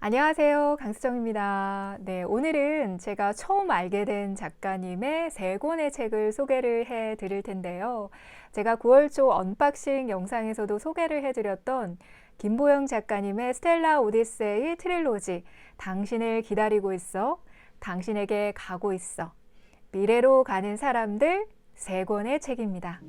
안녕하세요. 강수정입니다. 네, 오늘은 제가 처음 알게 된 작가님의 세 권의 책을 소개를 해 드릴 텐데요. 제가 9월 초 언박싱 영상에서도 소개를 해드렸던 김보영 작가님의 스텔라 오디세이 트릴로지, 당신을 기다리고 있어, 당신에게 가고 있어, 미래로 가는 사람들 세 권의 책입니다.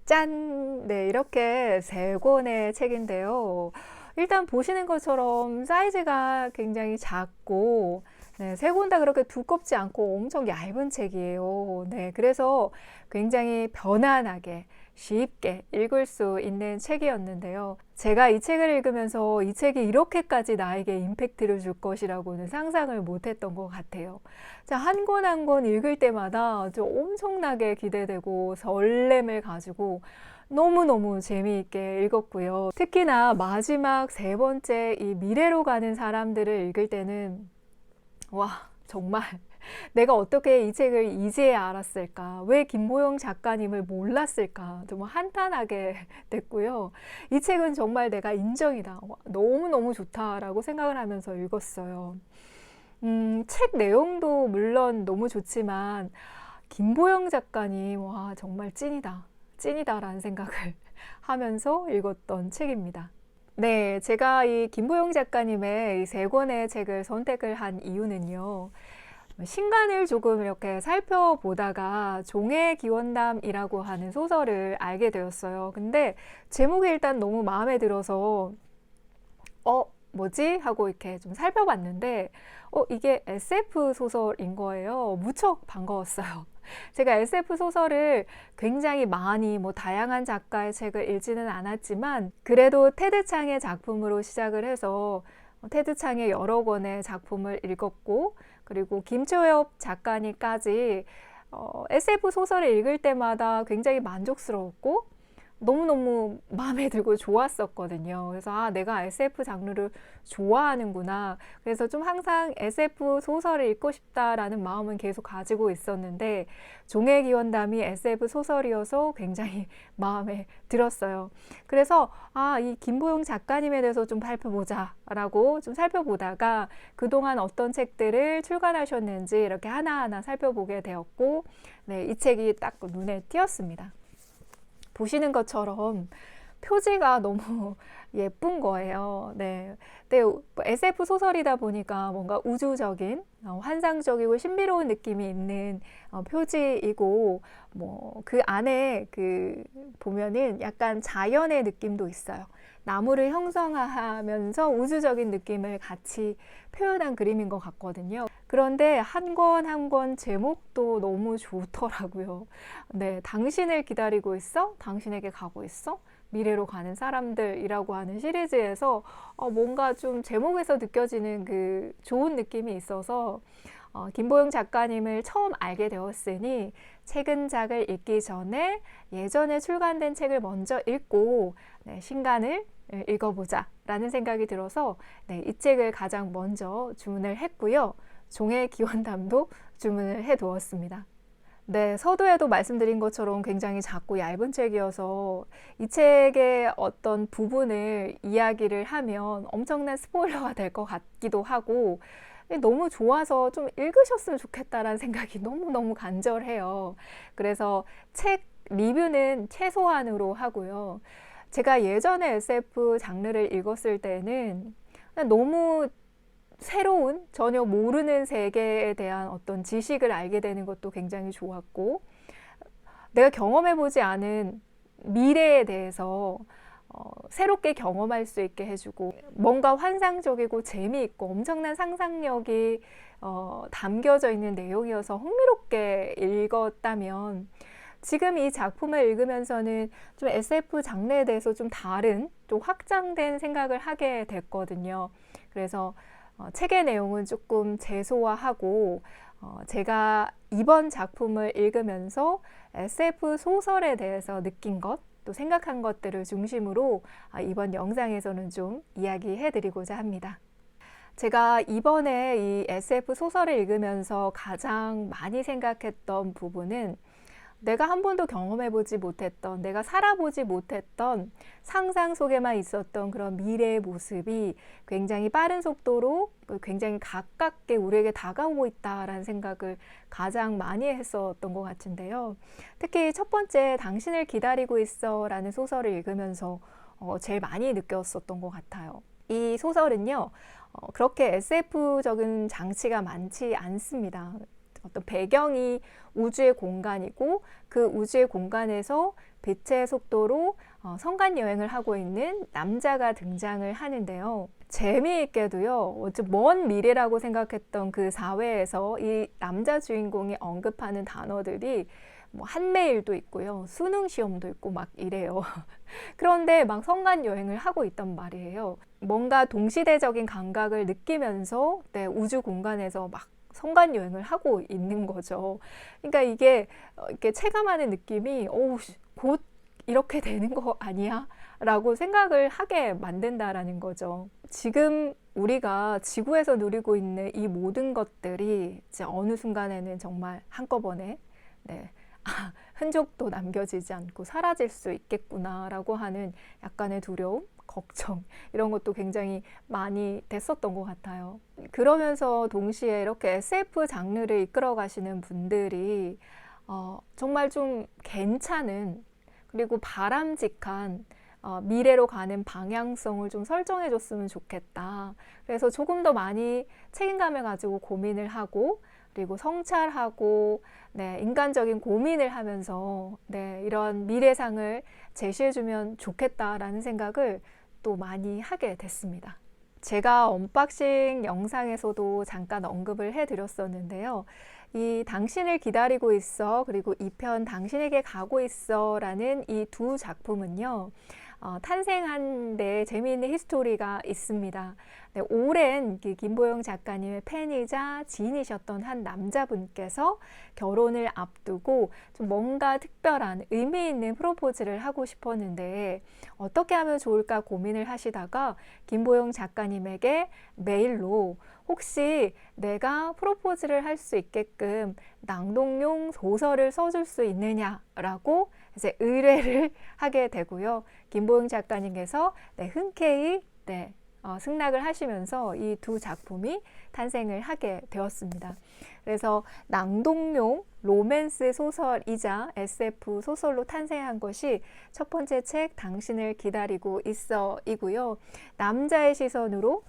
짠! 네, 이렇게 세 권의 책인데요. 일단 보시는 것처럼 사이즈가 굉장히 작고, 네, 세 권 다 그렇게 두껍지 않고 엄청 얇은 책이에요. 네, 그래서 굉장히 편안하게 쉽게 읽을 수 있는 책이었는데요. 제가 이 책을 읽으면서 이 책이 이렇게까지 나에게 임팩트를 줄 것이라고는 상상을 못했던 것 같아요. 자, 한 권 한 권 읽을 때마다 좀 엄청나게 기대되고 설렘을 가지고 너무너무 재미있게 읽었고요. 특히나 마지막 세 번째 이 미래로 가는 사람들을 읽을 때는 와, 정말 내가 어떻게 이 책을 이제야 알았을까? 왜 김보영 작가님을 몰랐을까? 정말 한탄하게 됐고요. 이 책은 정말 내가 인정이다. 너무너무 좋다라고 생각을 하면서 읽었어요. 책 내용도 물론 너무 좋지만 김보영 작가님, 와, 정말 찐이다. 찐이다라는 생각을 하면서 읽었던 책입니다. 네, 제가 이 김보영 작가님의 이 세 권의 책을 선택을 한 이유는요. 신간을 조금 이렇게 살펴보다가 종의 기원담이라고 하는 소설을 알게 되었어요. 근데 제목이 일단 너무 마음에 들어서 뭐지? 하고 이렇게 좀 살펴봤는데 이게 SF 소설인 거예요. 무척 반가웠어요. 제가 SF 소설을 굉장히 많이 다양한 작가의 책을 읽지는 않았지만 그래도 테드 창의 작품으로 시작을 해서 테드 창의 여러 권의 작품을 읽었고, 그리고 김초엽 작가님까지 SF 소설을 읽을 때마다 굉장히 만족스러웠고 너무너무 마음에 들고 좋았었거든요. 그래서 내가 SF 장르를 좋아하는구나. 그래서 좀 항상 SF 소설을 읽고 싶다라는 마음은 계속 가지고 있었는데 종의 기원담이 SF 소설이어서 굉장히 마음에 들었어요. 그래서 이 김보영 작가님에 대해서 좀 살펴보자 라고 좀 살펴보다가 그동안 어떤 책들을 출간하셨는지 이렇게 하나하나 살펴보게 되었고, 네, 이 책이 딱 눈에 띄었습니다. 보시는 것처럼 표지가 너무 예쁜 거예요. 네. 근데 SF 소설이다 보니까 뭔가 우주적인, 환상적이고 신비로운 느낌이 있는 표지이고, 그 안에 보면은 약간 자연의 느낌도 있어요. 나무를 형상화하면서 우주적인 느낌을 같이 표현한 그림인 것 같거든요. 그런데 한 권 한 권 제목도 너무 좋더라고요. 네, 당신을 기다리고 있어? 당신에게 가고 있어? 미래로 가는 사람들이라고 하는 시리즈에서 뭔가 좀 제목에서 느껴지는 그 좋은 느낌이 있어서 김보영 작가님을 처음 알게 되었으니 최근작을 읽기 전에 예전에 출간된 책을 먼저 읽고 신간을 읽어보자 라는 생각이 들어서 이 책을 가장 먼저 주문을 했고요. 종의 기원담도 주문을 해두었습니다. 네, 서두에도 말씀드린 것처럼 굉장히 작고 얇은 책이어서 이 책의 어떤 부분을 이야기를 하면 엄청난 스포일러가 될 것 같기도 하고 너무 좋아서 좀 읽으셨으면 좋겠다라는 생각이 너무너무 간절해요. 그래서 책 리뷰는 최소한으로 하고요. 제가 예전에 SF 장르를 읽었을 때는 너무 새로운, 전혀 모르는 세계에 대한 어떤 지식을 알게 되는 것도 굉장히 좋았고, 내가 경험해보지 않은 미래에 대해서 새롭게 경험할 수 있게 해주고, 뭔가 환상적이고 재미있고 엄청난 상상력이 담겨져 있는 내용이어서 흥미롭게 읽었다면, 지금 이 작품을 읽으면서는 좀 SF 장르에 대해서 좀 다른, 좀 확장된 생각을 하게 됐거든요. 그래서 책의 내용은 조금 재소화하고 제가 이번 작품을 읽으면서 SF 소설에 대해서 느낀 것, 또 생각한 것들을 중심으로 이번 영상에서는 좀 이야기해 드리고자 합니다. 제가 이번에 이 SF 소설을 읽으면서 가장 많이 생각했던 부분은 내가 한 번도 경험해보지 못했던, 내가 살아보지 못했던 상상 속에만 있었던 그런 미래의 모습이 굉장히 빠른 속도로 굉장히 가깝게 우리에게 다가오고 있다라는 생각을 가장 많이 했었던 것 같은데요. 특히 첫 번째 당신을 기다리고 있어 라는 소설을 읽으면서 제일 많이 느꼈었던 것 같아요. 이 소설은요, 그렇게 SF적인 장치가 많지 않습니다. 어떤 배경이 우주의 공간이고 그 우주의 공간에서 빛의 속도로 성간 여행을 하고 있는 남자가 등장을 하는데요. 재미있게도요, 먼 미래라고 생각했던 그 사회에서 이 남자 주인공이 언급하는 단어들이 뭐 한매일도 있고요, 수능 시험도 있고 막 이래요. 그런데 막 성간 여행을 하고 있단 말이에요. 뭔가 동시대적인 감각을 느끼면서 우주 공간에서 막 성간 여행을 하고 있는 거죠. 그러니까 이게 이렇게 체감하는 느낌이 곧 이렇게 되는 거 아니야? 라고 생각을 하게 만든다라는 거죠. 지금 우리가 지구에서 누리고 있는 이 모든 것들이 이제 어느 순간에는 정말 한꺼번에 흔적도 남겨지지 않고 사라질 수 있겠구나라고 하는 약간의 두려움, 걱정 이런 것도 굉장히 많이 됐었던 것 같아요. 그러면서 동시에 이렇게 SF 장르를 이끌어 가시는 분들이 정말 좀 괜찮은 그리고 바람직한 미래로 가는 방향성을 좀 설정해 줬으면 좋겠다. 그래서 조금 더 많이 책임감을 가지고 고민을 하고 그리고 성찰하고 인간적인 고민을 하면서 이런 미래상을 제시해주면 좋겠다라는 생각을 또 많이 하게 됐습니다. 제가 언박싱 영상에서도 잠깐 언급을 해드렸었는데요. 이 당신을 기다리고 있어 그리고 2편 당신에게 가고 있어 라는 이 두 작품은요. 탄생한 데 재미있는 히스토리가 있습니다. 오랜 김보영 작가님의 팬이자 지인이셨던 한 남자분께서 결혼을 앞두고 좀 뭔가 특별한 의미 있는 프로포즈를 하고 싶었는데 어떻게 하면 좋을까 고민을 하시다가 김보영 작가님에게 메일로 혹시 내가 프로포즈를 할 수 있게끔 낭독용 소설을 써줄 수 있느냐라고 이제 의뢰를 하게 되고요. 김보영 작가님께서 흔쾌히 승낙을 하시면서 이 두 작품이 탄생을 하게 되었습니다. 그래서 낭독용 로맨스 소설이자 SF 소설로 탄생한 것이 첫 번째 책 당신을 기다리고 있어 이고요. 남자의 시선으로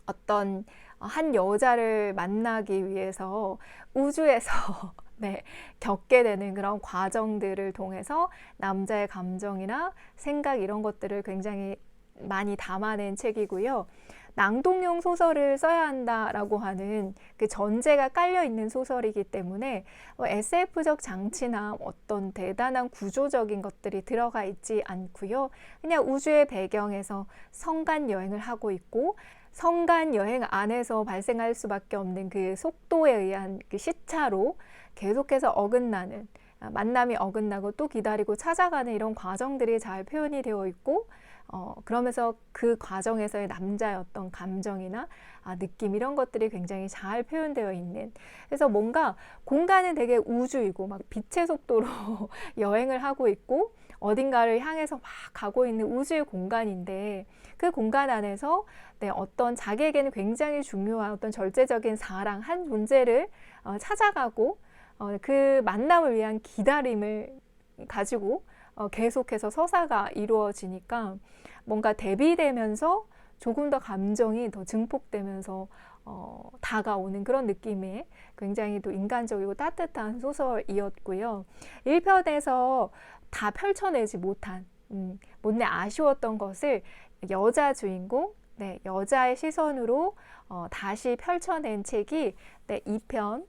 어떤 한 여자를 만나기 위해서 우주에서 겪게 되는 그런 과정들을 통해서 남자의 감정이나 생각 이런 것들을 굉장히 많이 담아낸 책이고요. 낭독용 소설을 써야 한다라고 하는 그 전제가 깔려 있는 소설이기 때문에 SF적 장치나 어떤 대단한 구조적인 것들이 들어가 있지 않고요. 그냥 우주의 배경에서 성간 여행을 하고 있고 성간 여행 안에서 발생할 수밖에 없는 그 속도에 의한 그 시차로 계속해서 어긋나는 만남이 어긋나고 또 기다리고 찾아가는 이런 과정들이 잘 표현이 되어 있고 그러면서 그 과정에서의 남자의 어떤 감정이나 느낌 이런 것들이 굉장히 잘 표현되어 있는 그래서 뭔가 공간은 되게 우주이고 막 빛의 속도로 여행을 하고 있고 어딘가를 향해서 막 가고 있는 우주의 공간인데 그 공간 안에서 어떤 자기에게는 굉장히 중요한 어떤 절제적인 사랑 한 존재를 찾아가고 그 만남을 위한 기다림을 가지고 계속해서 서사가 이루어지니까 뭔가 대비되면서 조금 더 감정이 더 증폭되면서 다가오는 그런 느낌의 굉장히 또 인간적이고 따뜻한 소설이었고요. 1편에서 다 펼쳐내지 못한 못내 아쉬웠던 것을 여자 주인공 여자의 시선으로 다시 펼쳐낸 책이 2편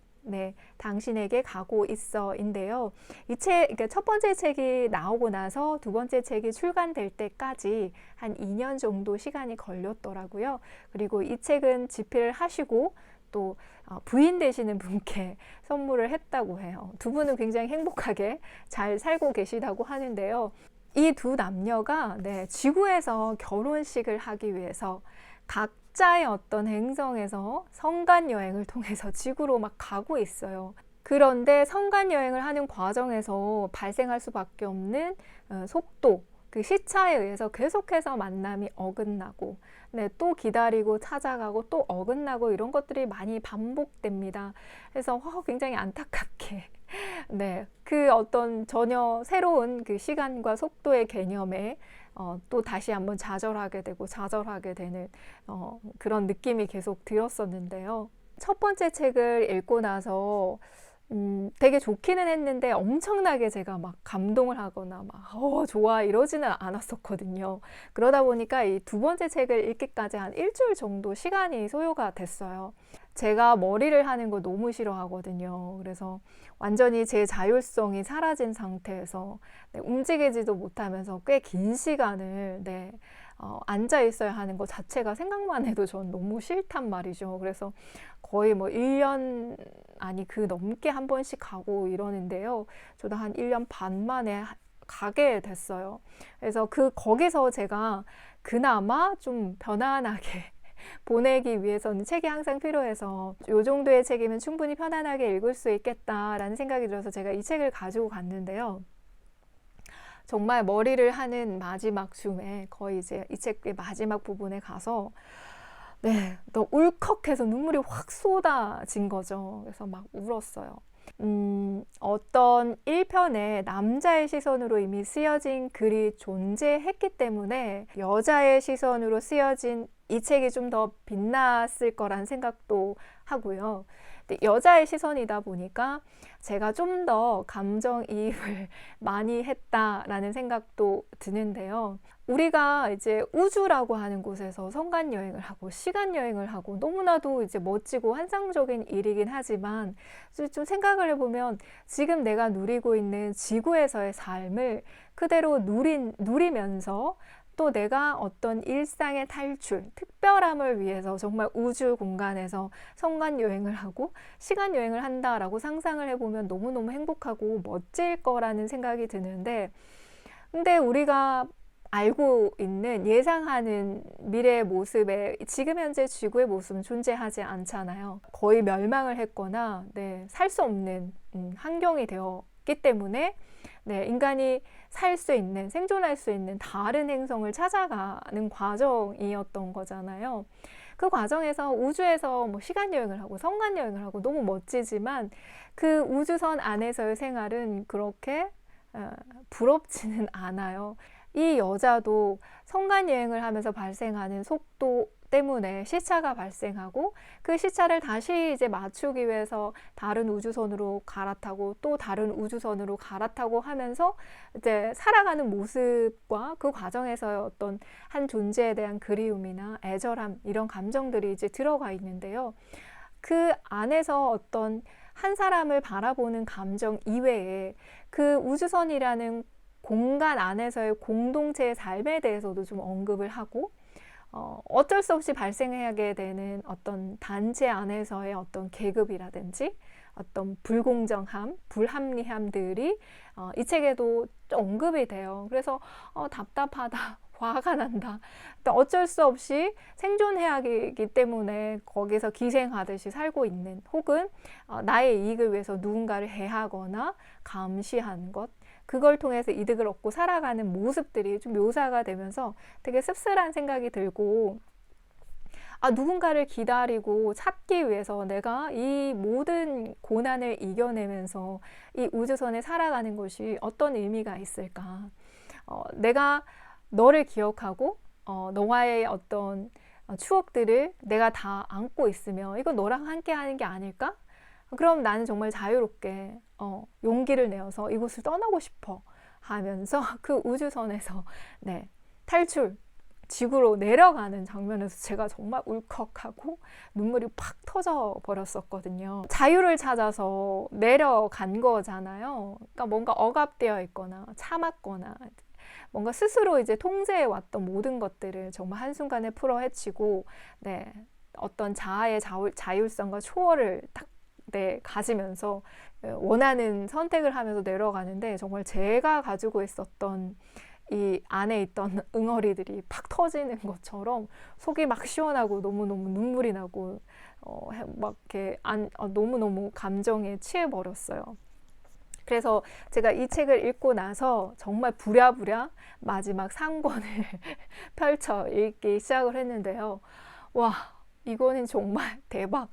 당신에게 가고 있어인데요. 이 책, 그러니까 첫 번째 책이 나오고 나서 두 번째 책이 출간될 때까지 한 2년 정도 시간이 걸렸더라고요. 그리고 이 책은 집필을 하시고 또 부인 되시는 분께 선물을 했다고 해요. 두 분은 굉장히 행복하게 잘 살고 계시다고 하는데요. 이 두 남녀가 지구에서 결혼식을 하기 위해서 각자의 어떤 행성에서 성간 여행을 통해서 지구로 막 가고 있어요. 그런데 성간 여행을 하는 과정에서 발생할 수밖에 없는 속도, 그 시차에 의해서 계속해서 만남이 어긋나고, 또 기다리고 찾아가고 또 어긋나고 이런 것들이 많이 반복됩니다. 그래서 굉장히 안타깝게 그 어떤 전혀 새로운 그 시간과 속도의 개념에 또 다시 한번 좌절하게 되는 그런 느낌이 계속 들었었는데요. 첫 번째 책을 읽고 나서 되게 좋기는 했는데 엄청나게 제가 막 감동을 하거나 막 좋아 이러지는 않았었거든요. 그러다 보니까 이 두 번째 책을 읽기까지 한 일주일 정도 시간이 소요가 됐어요. 제가 머리를 하는 거 너무 싫어하거든요. 그래서 완전히 제 자율성이 사라진 상태에서 움직이지도 못하면서 꽤 긴 시간을 앉아 있어야 하는 것 자체가 생각만 해도 전 너무 싫단 말이죠. 그래서 거의 뭐 1년 아니 그 넘게 한 번씩 가고 이러는데요. 저도 한 1년 반 만에 가게 됐어요. 그래서 거기서 제가 그나마 좀 편안하게 보내기 위해서는 책이 항상 필요해서 이 정도의 책이면 충분히 편안하게 읽을 수 있겠다라는 생각이 들어서 제가 이 책을 가지고 갔는데요. 정말 머리를 하는 마지막 줌에 거의 이제 이 책의 마지막 부분에 가서 너 울컥해서 눈물이 확 쏟아진 거죠. 그래서 막 울었어요. 어떤 1편에 남자의 시선으로 이미 쓰여진 글이 존재했기 때문에 여자의 시선으로 쓰여진 이 책이 좀 더 빛났을 거란 생각도 하고요. 근데 여자의 시선이다 보니까 제가 좀 더 감정이입을 많이 했다라는 생각도 드는데요. 우리가 이제 우주라고 하는 곳에서 성간 여행을 하고 시간 여행을 하고 너무나도 이제 멋지고 환상적인 일이긴 하지만 좀 생각을 해보면 지금 내가 누리고 있는 지구에서의 삶을 그대로 누리면서 또 내가 어떤 일상의 탈출, 특별함을 위해서 정말 우주 공간에서 성간 여행을 하고 시간 여행을 한다라고 상상을 해보면 너무너무 행복하고 멋질 거라는 생각이 드는데, 근데 우리가 알고 있는 예상하는 미래의 모습에 지금 현재 지구의 모습은 존재하지 않잖아요. 거의 멸망을 했거나 살 수 없는 환경이 되었기 때문에 인간이 살 수 있는, 생존할 수 있는 다른 행성을 찾아가는 과정이었던 거잖아요. 그 과정에서 우주에서 뭐 시간 여행을 하고 성간 여행을 하고 너무 멋지지만 그 우주선 안에서의 생활은 그렇게 부럽지는 않아요. 이 여자도 성간 여행을 하면서 발생하는 속도 때문에 시차가 발생하고 그 시차를 다시 이제 맞추기 위해서 다른 우주선으로 갈아타고 또 다른 우주선으로 갈아타고 하면서 이제 살아가는 모습과 그 과정에서의 어떤 한 존재에 대한 그리움이나 애절함 이런 감정들이 이제 들어가 있는데요. 그 안에서 어떤 한 사람을 바라보는 감정 이외에 그 우주선이라는 공간 안에서의 공동체의 삶에 대해서도 좀 언급을 하고 어쩔 수 없이 발생하게 되는 어떤 단체 안에서의 어떤 계급이라든지 어떤 불공정함, 불합리함들이 이 책에도 언급이 돼요. 그래서 답답하다, 화가 난다. 어쩔 수 없이 생존해야 하기 때문에 거기서 기생하듯이 살고 있는 혹은 나의 이익을 위해서 누군가를 해하거나 감시하는 것, 그걸 통해서 이득을 얻고 살아가는 모습들이 좀 묘사가 되면서 되게 씁쓸한 생각이 들고 누군가를 기다리고 찾기 위해서 내가 이 모든 고난을 이겨내면서 이 우주선에 살아가는 것이 어떤 의미가 있을까? 내가 너를 기억하고 너와의 어떤 추억들을 내가 다 안고 있으며 이건 너랑 함께 하는 게 아닐까? 그럼 나는 정말 자유롭게 용기를 내어서 이곳을 떠나고 싶어 하면서 그 우주선에서 탈출, 지구로 내려가는 장면에서 제가 정말 울컥하고 눈물이 팍 터져 버렸었거든요. 자유를 찾아서 내려간 거잖아요. 그러니까 뭔가 억압되어 있거나 참았거나 뭔가 스스로 이제 통제해 왔던 모든 것들을 정말 한순간에 풀어 헤치고 어떤 자아의 자율성과 초월을 딱 가지면서 원하는 선택을 하면서 내려가는데 정말 제가 가지고 있었던 이 안에 있던 응어리들이 팍 터지는 것처럼 속이 막 시원하고 너무너무 눈물이 나고 막 이렇게 너무너무 감정에 취해버렸어요. 그래서 제가 이 책을 읽고 나서 정말 부랴부랴 마지막 3권을 펼쳐 읽기 시작을 했는데요. 와, 이거는 정말 대박.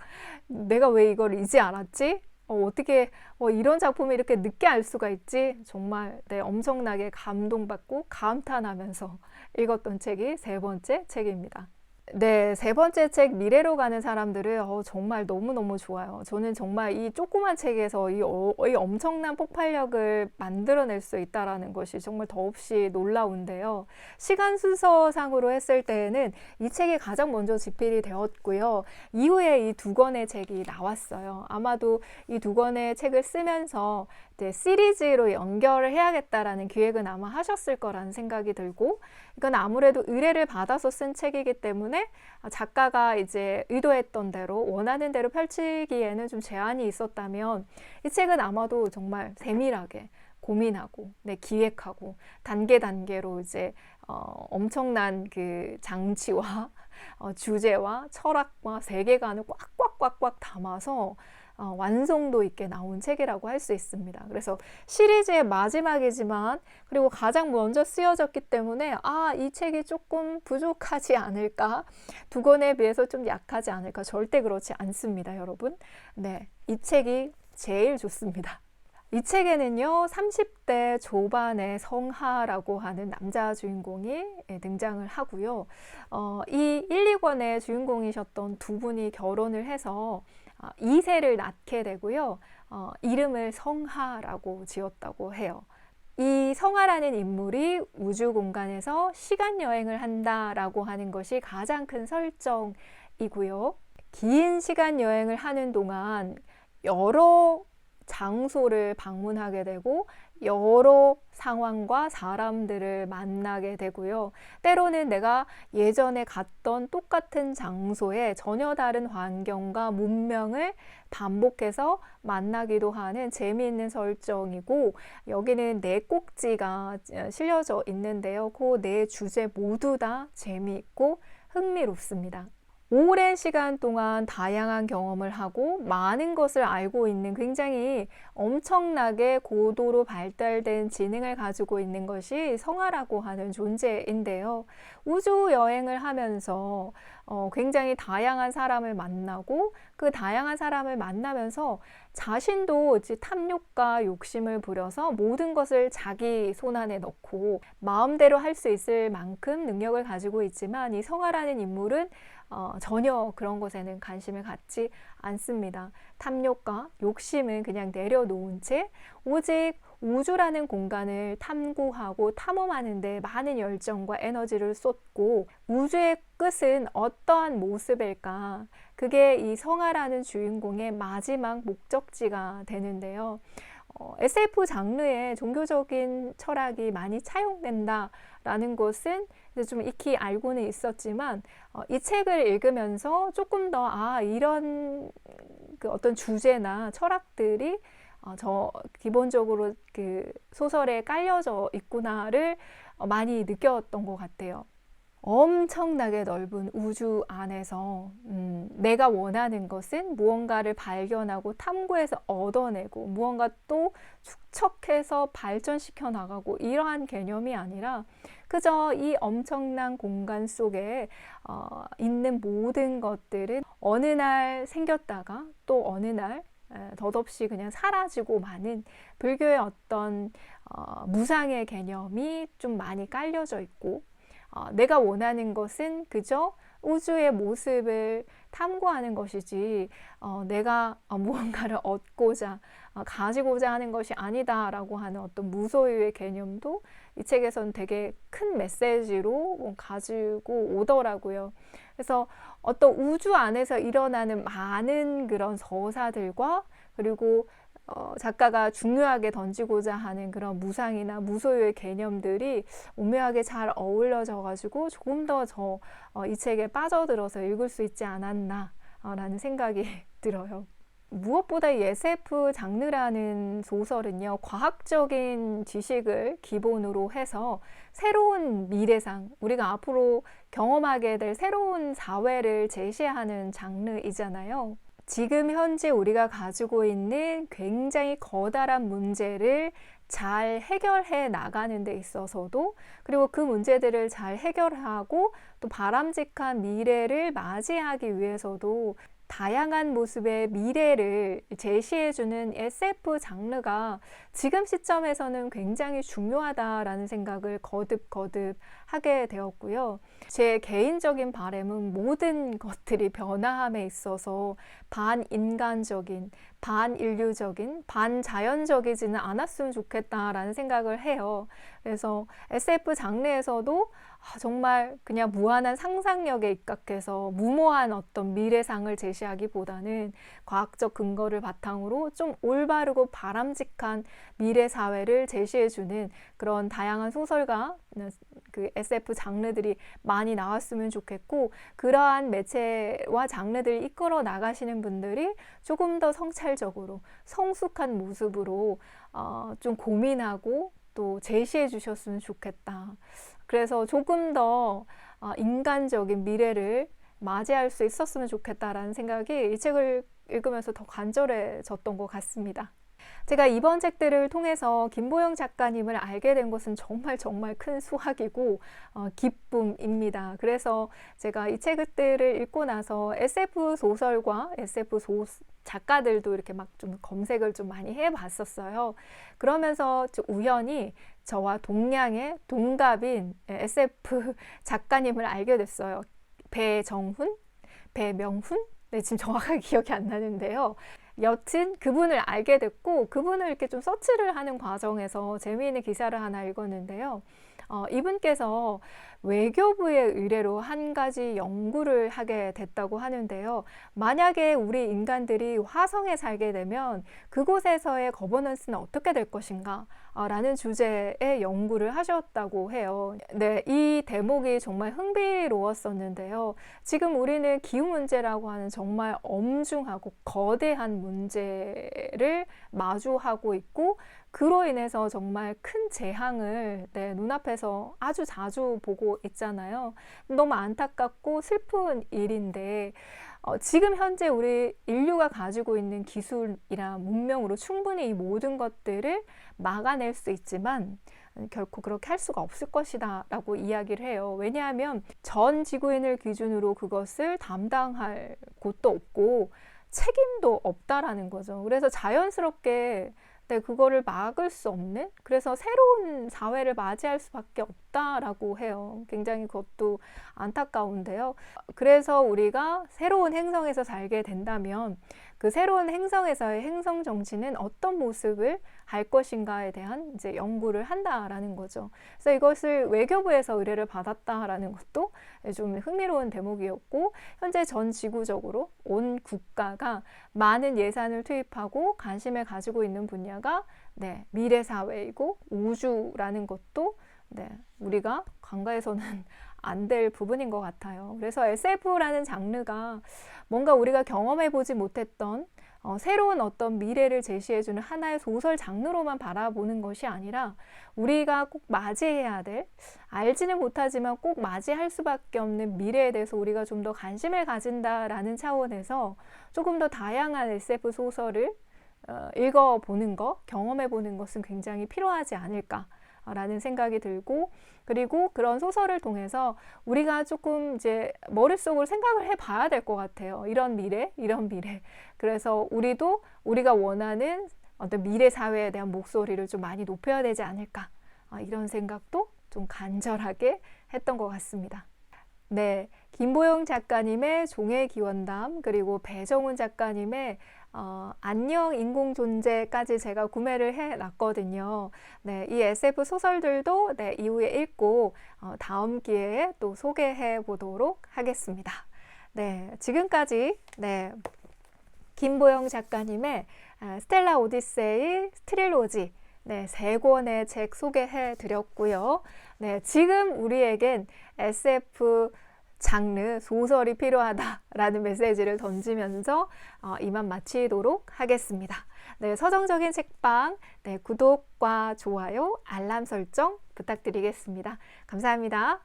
내가 왜 이걸 이제 알았지? 어떻게 이런 작품을 이렇게 늦게 알 수가 있지? 정말 엄청나게 감동받고 감탄하면서 읽었던 책이 세 번째 책입니다. 네, 세 번째 책 미래로 가는 사람들을 정말 너무너무 좋아요. 저는 정말 이 조그만 책에서 이 엄청난 폭발력을 만들어낼 수 있다라는 것이 정말 더없이 놀라운데요. 시간 순서상으로 했을 때에는 이 책이 가장 먼저 집필이 되었고요. 이후에 이 두 권의 책이 나왔어요. 아마도 이 두 권의 책을 쓰면서 이제 시리즈로 연결을 해야겠다라는 기획은 아마 하셨을 거라는 생각이 들고, 이건 아무래도 의뢰를 받아서 쓴 책이기 때문에 작가가 이제 의도했던 대로 원하는 대로 펼치기에는 좀 제한이 있었다면 이 책은 아마도 정말 세밀하게 고민하고 기획하고 단계로 이제 엄청난 그 장치와 주제와 철학과 세계관을 꽉꽉꽉꽉 담아서 완성도 있게 나온 책이라고 할 수 있습니다. 그래서 시리즈의 마지막이지만 그리고 가장 먼저 쓰여졌기 때문에 이 책이 조금 부족하지 않을까, 두 권에 비해서 좀 약하지 않을까, 절대 그렇지 않습니다, 여러분. 네, 이 책이 제일 좋습니다. 이 책에는요, 30대 초반의 성하라고 하는 남자 주인공이 등장을 하고요. 이 1, 2권의 주인공이셨던 두 분이 결혼을 해서 2세를 낳게 되고요. 이름을 성하라고 지었다고 해요. 이 성하라는 인물이 우주 공간에서 시간 여행을 한다라고 하는 것이 가장 큰 설정이고요. 긴 시간 여행을 하는 동안 여러 장소를 방문하게 되고 여러 상황과 사람들을 만나게 되고요. 때로는 내가 예전에 갔던 똑같은 장소에 전혀 다른 환경과 문명을 반복해서 만나기도 하는 재미있는 설정이고, 여기는 네 꼭지가 실려져 있는데요. 그 네 주제 모두 다 재미있고 흥미롭습니다. 오랜 시간 동안 다양한 경험을 하고 많은 것을 알고 있는 굉장히 엄청나게 고도로 발달된 지능을 가지고 있는 것이 성하라고 하는 존재인데요. 우주 여행을 하면서 굉장히 다양한 사람을 만나고 그 다양한 사람을 만나면서 자신도 탐욕과 욕심을 부려서 모든 것을 자기 손안에 넣고 마음대로 할 수 있을 만큼 능력을 가지고 있지만, 이 성하라는 인물은 전혀 그런 것에는 관심을 갖지 않습니다. 탐욕과 욕심은 그냥 내려놓은 채 오직 우주라는 공간을 탐구하고 탐험하는 데 많은 열정과 에너지를 쏟고, 우주의 끝은 어떠한 모습일까? 그게 이 성하라는 주인공의 마지막 목적지가 되는데요. SF 장르에 종교적인 철학이 많이 차용된다라는 것은 좀 익히 알고는 있었지만, 이 책을 읽으면서 조금 더 이런 그 어떤 주제나 철학들이 기본적으로 그 소설에 깔려져 있구나를 많이 느꼈던 것 같아요. 엄청나게 넓은 우주 안에서 내가 원하는 것은 무언가를 발견하고 탐구해서 얻어내고 무언가 또 축적해서 발전시켜 나가고, 이러한 개념이 아니라 그저 이 엄청난 공간 속에 있는 모든 것들은 어느 날 생겼다가 또 어느 날 덧없이 그냥 사라지고 마는 불교의 어떤 무상의 개념이 좀 많이 깔려져 있고, 내가 원하는 것은 그저 우주의 모습을 탐구하는 것이지 내가 무언가를 얻고자 가지고자 하는 것이 아니다라고 하는 어떤 무소유의 개념도 이 책에서는 되게 큰 메시지로 가지고 오더라고요. 그래서 어떤 우주 안에서 일어나는 많은 그런 서사들과 그리고 작가가 중요하게 던지고자 하는 그런 무상이나 무소유의 개념들이 오묘하게 잘 어울려져 가지고 조금 더 이 책에 빠져들어서 읽을 수 있지 않았나 라는 생각이 들어요. 무엇보다 이 SF 장르라는 소설은요, 과학적인 지식을 기본으로 해서 새로운 미래상, 우리가 앞으로 경험하게 될 새로운 사회를 제시하는 장르이잖아요. 지금 현재 우리가 가지고 있는 굉장히 거다란 문제를 잘 해결해 나가는 데 있어서도, 그리고 그 문제들을 잘 해결하고 또 바람직한 미래를 맞이하기 위해서도 다양한 모습의 미래를 제시해주는 SF 장르가 지금 시점에서는 굉장히 중요하다라는 생각을 거듭 하게 되었고요. 제 개인적인 바람은 모든 것들이 변화함에 있어서 반인간적인, 반인류적인, 반자연적이지는 않았으면 좋겠다라는 생각을 해요. 그래서 SF 장르에서도 정말 그냥 무한한 상상력에 입각해서 무모한 어떤 미래상을 제시하기보다는 과학적 근거를 바탕으로 좀 올바르고 바람직한 미래 사회를 제시해주는 그런 다양한 소설과 그 SF 장르들이 많이 나왔으면 좋겠고, 그러한 매체와 장르들을 이끌어 나가시는 분들이 조금 더 성찰적으로 성숙한 모습으로 좀 고민하고 또 제시해 주셨으면 좋겠다. 그래서 조금 더 인간적인 미래를 맞이할 수 있었으면 좋겠다라는 생각이 이 책을 읽으면서 더 간절해졌던 것 같습니다. 제가 이번 책들을 통해서 김보영 작가님을 알게 된 것은 정말 큰 수확이고 기쁨입니다. 그래서 제가 이 책들을 읽고 나서 SF 소설과 SF 작가들도 이렇게 막 좀 검색을 좀 많이 해봤었어요. 그러면서 우연히 저와 동량의 동갑인 SF 작가님을 알게 됐어요. 배정훈? 배명훈? 네, 지금 정확하게 기억이 안 나는데요. 여튼 그분을 알게 됐고, 그분을 이렇게 좀 서치를 하는 과정에서 재미있는 기사를 하나 읽었는데요. 이분께서 외교부의 의뢰로 한 가지 연구를 하게 됐다고 하는데요. 만약에 우리 인간들이 화성에 살게 되면 그곳에서의 거버넌스는 어떻게 될 것인가? 라는 주제의 연구를 하셨다고 해요. 네, 이 대목이 정말 흥미로웠었는데요. 지금 우리는 기후 문제라고 하는 정말 엄중하고 거대한 문제를 마주하고 있고, 그로 인해서 정말 큰 재앙을 눈앞에서 아주 자주 보고 있잖아요. 너무 안타깝고 슬픈 일인데 지금 현재 우리 인류가 가지고 있는 기술이나 문명으로 충분히 이 모든 것들을 막아낼 수 있지만 결코 그렇게 할 수가 없을 것이다 라고 이야기를 해요. 왜냐하면 전 지구인을 기준으로 그것을 담당할 곳도 없고 책임도 없다라는 거죠. 그래서 자연스럽게 그거를 막을 수 없는, 그래서 새로운 사회를 맞이할 수밖에 없다라고 해요. 굉장히 그것도 안타까운데요. 그래서 우리가 새로운 행성에서 살게 된다면 그 새로운 행성에서의 행성 정치는 어떤 모습을 할 것인가에 대한 이제 연구를 한다라는 거죠. 그래서 이것을 외교부에서 의뢰를 받았다라는 것도 좀 흥미로운 대목이었고, 현재 전 지구적으로 온 국가가 많은 예산을 투입하고 관심을 가지고 있는 분야가 미래 사회이고 우주라는 것도 우리가 관가해서는 안 될 부분인 것 같아요. 그래서 SF라는 장르가 뭔가 우리가 경험해보지 못했던 새로운 어떤 미래를 제시해주는 하나의 소설 장르로만 바라보는 것이 아니라 우리가 꼭 맞이해야 될, 알지는 못하지만 꼭 맞이할 수밖에 없는 미래에 대해서 우리가 좀 더 관심을 가진다라는 차원에서 조금 더 다양한 SF 소설을 읽어보는 것, 경험해보는 것은 굉장히 필요하지 않을까 라는 생각이 들고, 그리고 그런 소설을 통해서 우리가 조금 이제 머릿속으로 생각을 해봐야 될 것 같아요. 이런 미래. 그래서 우리가 원하는 어떤 미래 사회에 대한 목소리를 좀 많이 높여야 되지 않을까, 이런 생각도 좀 간절하게 했던 것 같습니다. 네, 김보영 작가님의 종의 기원담, 그리고 배정훈 작가님의 안녕 인공존재까지 제가 구매를 해놨거든요. 네, 이 SF 소설들도 이후에 읽고 다음 기회에 또 소개해 보도록 하겠습니다. 네, 지금까지 김보영 작가님의 스텔라 오디세이, 트릴로지, 네, 세 권의 책 소개해 드렸고요. 네, 지금 우리에겐 SF 장르 소설이 필요하다라는 메시지를 던지면서 이만 마치도록 하겠습니다. 네, 서정적인 책방, 네, 구독과 좋아요, 알람 설정 부탁드리겠습니다. 감사합니다.